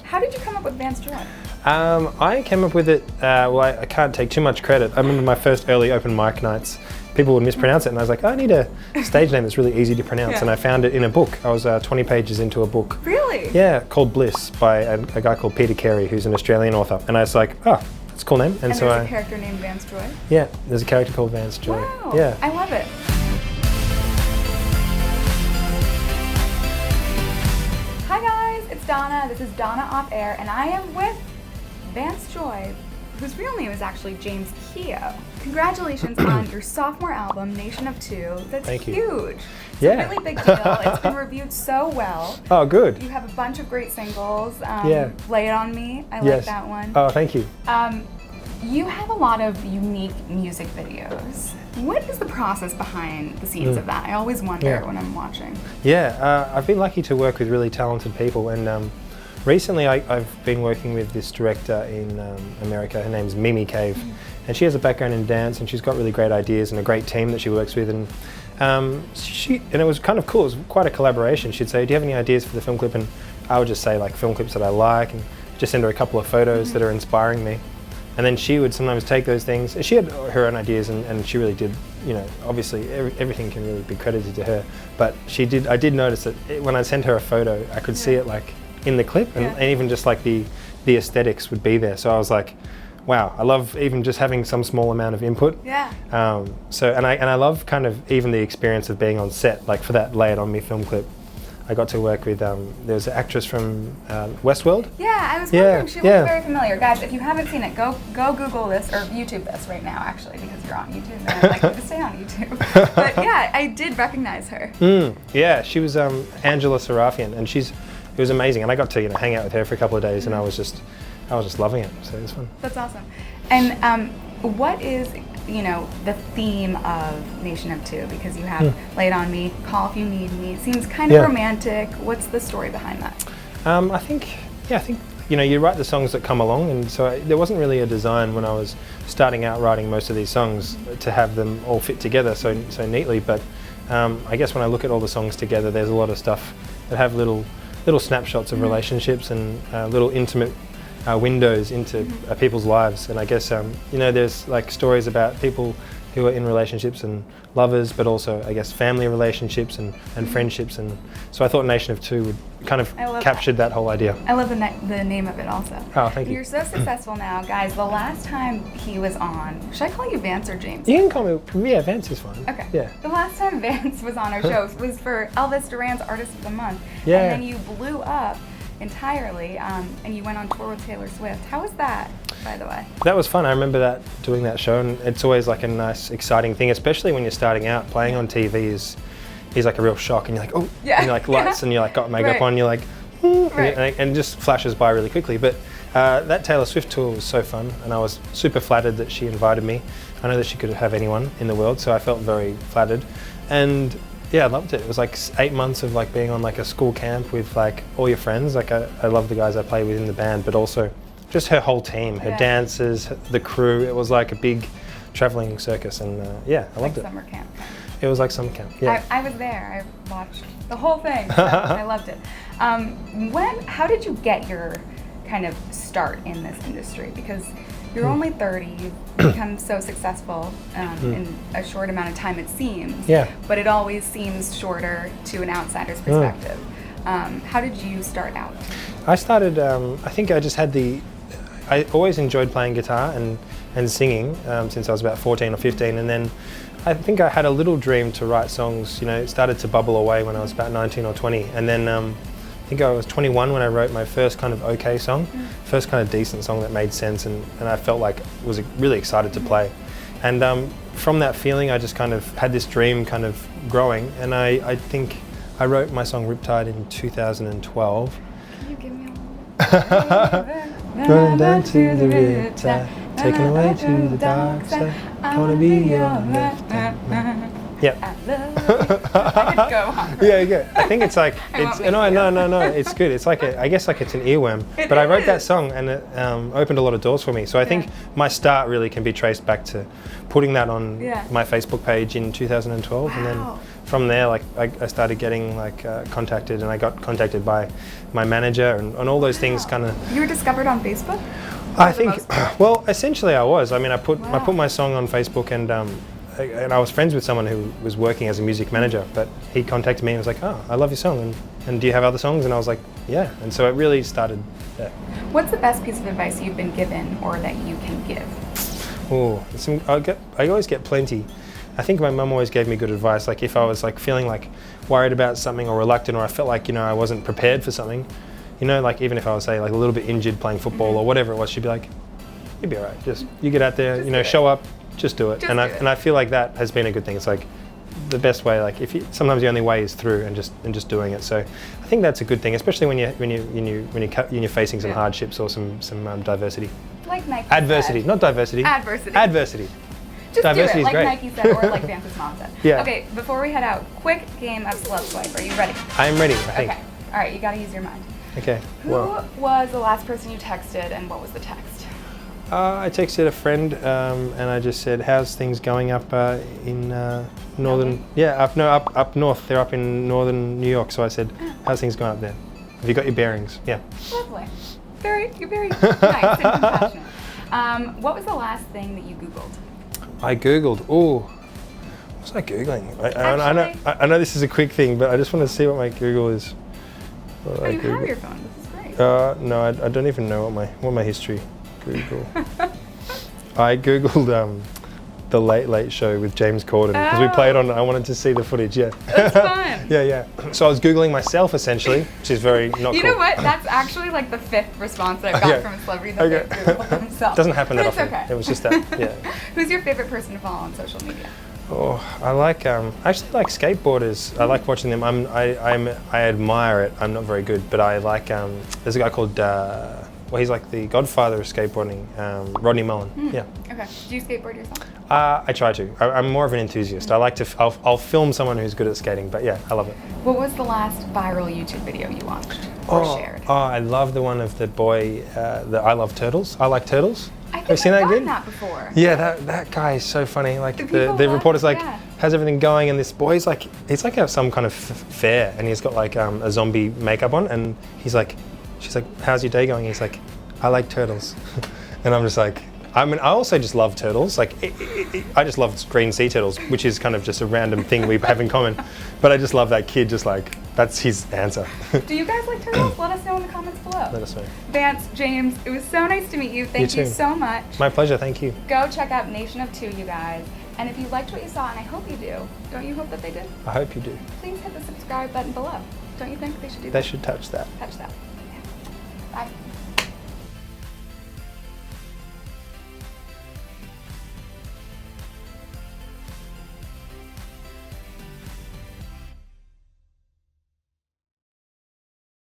How did you come up with Vance Joy? I came up with it, I can't take too much credit. I remember my first early open mic nights, people would mispronounce it and I was like, I need a stage name that's really easy to pronounce, and I found it in a book. I was 20 pages into a book. Really? Yeah, called Bliss by a guy called Peter Carey, who's an Australian author. And I was like, oh, that's a cool name. And so there's a character named Vance Joy? Yeah, there's a character called Vance Joy. Wow, yeah. I love it. Hi guys, it's Donna. This is Donna Off Air, and I am with Vance Joy, whose real name is actually James Keogh. Congratulations on your sophomore album, Nation of Two. That's Thank you. huge. It's Yeah. a really big deal. It's been reviewed so well. Oh, good. You have a bunch of great singles. Yeah. Lay It On Me, I Yes. like that one. Oh, thank you. You have a lot of unique music videos. What is the process behind the scenes of that? I always wonder when I'm watching. Yeah, I've been lucky to work with really talented people, and recently I've been working with this director in America. Her name's Mimi Cave, and she has a background in dance, and she's got really great ideas and a great team that she works with. And and it was kind of cool. It was quite a collaboration. She'd say, "Do you have any ideas for the film clip?" And I would just say like film clips that I like, and just send her a couple of photos that are inspiring me. And then she would sometimes take those things. She had her own ideas, and she really did. You know, obviously everything can really be credited to her. But she did. I did notice that when I sent her a photo, I could see it like in the clip, and even just like the aesthetics would be there. So I was like, wow, I love even just having some small amount of input. Yeah. And I love kind of even the experience of being on set. Like for that Lay It On Me film clip, I got to work with, there's an actress from Westworld. Yeah, I was wondering, she looks very familiar. Guys, if you haven't seen it, go Google this, or YouTube this right now, actually, because you're on YouTube, and I'd like you to stay on YouTube. But yeah, I did recognize her. Yeah, she was Angela Serafian, and it was amazing. And I got to hang out with her for a couple of days, and I was just loving it, so it was fun. That's awesome. And what is, the theme of Nation of Two? Because you have Lay It On Me, Call If You Need Me. It seems kind of romantic. What's the story behind that? I think you write the songs that come along, and so there wasn't really a design when I was starting out writing most of these songs to have them all fit together so neatly. But I guess when I look at all the songs together, there's a lot of stuff that have little snapshots of relationships and little intimate windows into people's lives. And I guess there's like stories about people who are in relationships and lovers, but also I guess family relationships and friendships. And so I thought Nation of Two would kind of captured that whole idea. I love the name of it also. Oh, thank you. You're so successful now, guys. The last time he was on, should I call you Vance or James? You can call me, Vance is fine. Okay. Yeah. The last time Vance was on our show was for Elvis Duran's Artist of the Month. Yeah. And then you blew up entirely, and you went on tour with Taylor Swift. How was that, by the way? That was fun. I remember doing that show, and it's always like a nice, exciting thing, especially when you're starting out. Playing on TV is like a real shock, and you're like, oh, and you're like lights, and you're like got makeup on, you're like, and it just flashes by really quickly. But that Taylor Swift tour was so fun, and I was super flattered that she invited me. I know that she could have anyone in the world, so I felt very flattered. And yeah, I loved it. It was like 8 months of like being on like a school camp with like all your friends. Like I love the guys I play with in the band, but also just her whole team, her dancers, the crew. It was like a big traveling circus, and I loved it. Summer camp. It was like summer camp. Yeah. I was there. I watched the whole thing. So I loved it. How did you get your kind of start in this industry? Because you're only 30, you've become so successful in a short amount of time, it seems. Yeah. But it always seems shorter to an outsider's perspective. How did you start out? I started, I think I just had I always enjoyed playing guitar and singing since I was about 14 or 15, and then I think I had a little dream to write songs. It started to bubble away when I was about 19 or 20, and then I think I was 21 when I wrote my first kind of okay song, first kind of decent song that made sense, and I felt like was really excited to play. And from that feeling, I just kind of had this dream kind of growing, and I think I wrote my song Riptide in 2012. Can you give me a little? Running down to the Riptide, taken away to the dark side, I wanna be your left hand. Yep. I could go on. Yeah. I think it's like no. It's good. It's like I guess like it's an earworm. But I wrote that song, and it opened a lot of doors for me. So I think my start really can be traced back to putting that on my Facebook page in 2012, and then from there, like I started getting like contacted, and I got contacted by my manager, and all those things kind of. You were discovered on Facebook? I think, well, essentially I was. I mean, I put Wow. my song on Facebook, and I was friends with someone who was working as a music manager, but he contacted me and was like, "Oh, I love your song, and do you have other songs?" And I was like, "Yeah." And so it really started there. What's the best piece of advice you've been given or that you can give? Oh, I always get plenty. I think my mum always gave me good advice. Like if I was like feeling like worried about something or reluctant, or I felt like, you know, I wasn't prepared for something, you know, like even if I was, say, like a little bit injured playing football or whatever it was, she'd be like, "You'll be all right. Just you get out there, Just you know, do it. show up, just do it." Just And do I it. and I feel like that has been a good thing. It's like the best way. Like sometimes the only way is through and just doing it. So I think that's a good thing, especially when you're facing some Yeah. hardships or some diversity. Like Nike Adversity, said. not diversity. Adversity. Adversity. Just Diversity do is it, like great. Nike said, or like Vance's mom said. Yeah. Okay, before we head out, quick game of Celeb Swipe. Are you ready? I am ready, I think. Okay. All right, you got to use your mind. Okay. Who Well, was the last person you texted, and what was the text? I texted a friend, and I just said, "How's things going up in northern?" Melbourne? Yeah, up north. They're up in northern New York. So I said, "How's things going up there? Have you got your bearings?" Yeah. Lovely. You're very nice and compassionate. What was the last thing that you Googled? I googled. Oh, what was I googling? I know this is a quick thing, but I just want to see what my Google is. What Oh, I you have Googled. your phone. This is great. No, I don't even know what my history. Google. I googled the Late Late Show with James Corden because we played on. I wanted to see the footage. Yeah. That's fun. Yeah. So I was googling myself essentially, which is very not You cool. know what? That's actually like the 5th response that I've got Okay. from a celebrity that Okay. they Googled themselves. Doesn't happen that But it's often. okay. It was just that. Yeah. Who's your favorite person to follow on social media? Oh, I like. I actually like skateboarders. I like watching them. I admire it. I'm not very good, but I like. There's a guy called. Well, he's like the godfather of skateboarding. Rodney Mullen. Yeah. Okay. Do you skateboard yourself? I try to. I'm more of an enthusiast. I like to. I'll film someone who's good at skating. But yeah, I love it. What was the last viral YouTube video you watched or shared? Oh, I love the one of the boy. The I love turtles. I like turtles. I Have think you seen I've that gotten kid? that before. Yeah, that guy is so funny. Like The people the love reporter's it, like, yeah. "How's everything going?" And this boy's like, it's like some kind of fair, and he's got like a zombie makeup on, and she's like, "How's your day going?" He's like, "I like turtles," and I'm just like, I mean, I also just love turtles. Like, I just love green sea turtles, which is kind of just a random thing we have in common. But I just love that kid. Just like that's his answer. Do you guys like turtles? Let us know in the comments below. Let us know. Vance, James, it was so nice to meet you. Thank you too. so much. My pleasure. Thank you. Go check out Nation of Two, you guys. And if you liked what you saw, and I hope you do, don't you hope that they did? I hope you do. Please hit the subscribe button below. Don't you think they should do that? They should touch that. Touch that. Yeah. Bye.